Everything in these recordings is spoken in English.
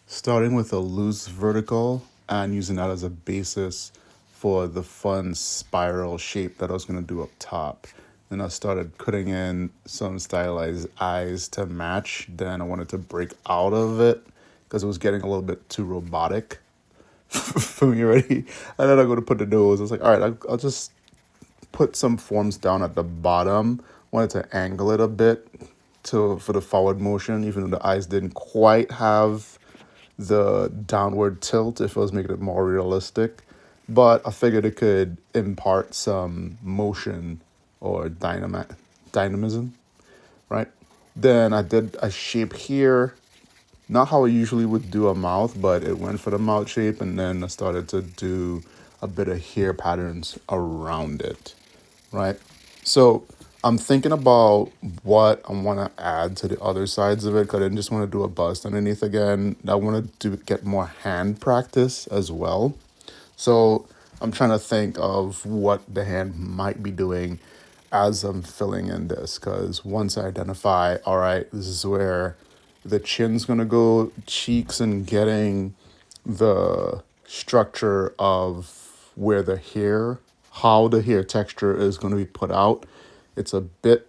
starting with a loose vertical and using that as a basis for the fun spiral shape that I was going to do up top. Then I started putting in some stylized eyes to match. Then I wanted to break out of it because it was getting a little bit too robotic for me already. And then I go to put the nose. I was like, all right, I'll just put some forms down at the bottom. Wanted to angle it a bit for the forward motion, even though the eyes didn't quite have the downward tilt if I was making it more realistic. But I figured it could impart some motion or dynamism, right? Then I did a shape here, not how I usually would do a mouth, but it went for the mouth shape, and then I started to do a bit of hair patterns around it, right? So I'm thinking about what I want to add to the other sides of it because I didn't just want to do a bust underneath again. I want to get more hand practice as well. So I'm trying to think of what the hand might be doing as I'm filling in this because once I identify, all right, this is where the chin's going to go, cheeks, and getting the structure of where the hair, how the hair texture is going to be put out. It's a bit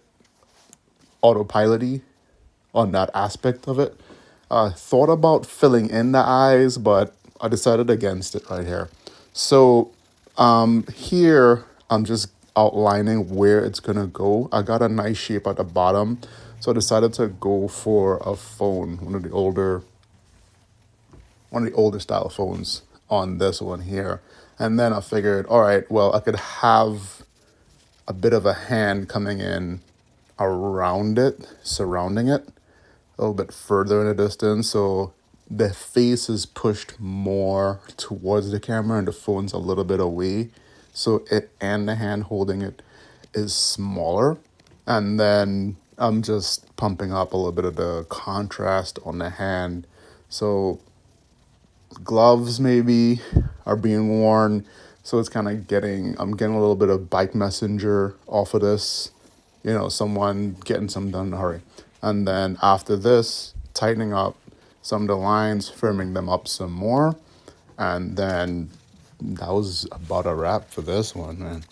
autopilot-y on that aspect of it. I thought about filling in the eyes, but I decided against it right here. So here I'm just outlining where it's gonna go. I got a nice shape at the bottom, so I decided to go for a phone, one of the older style phones on this one here. And then I figured, all right, well, I could have a bit of a hand coming in around it, surrounding it, a little bit further in the distance. So the face is pushed more towards the camera and the phone's a little bit away. So it and the hand holding it is smaller. And then I'm just pumping up a little bit of the contrast on the hand. So gloves maybe are being worn. So it's kind of I'm getting a little bit of bike messenger off of this, someone getting something done in a hurry. And then after this, tightening up some of the lines, firming them up some more. And then that was about a wrap for this one, man.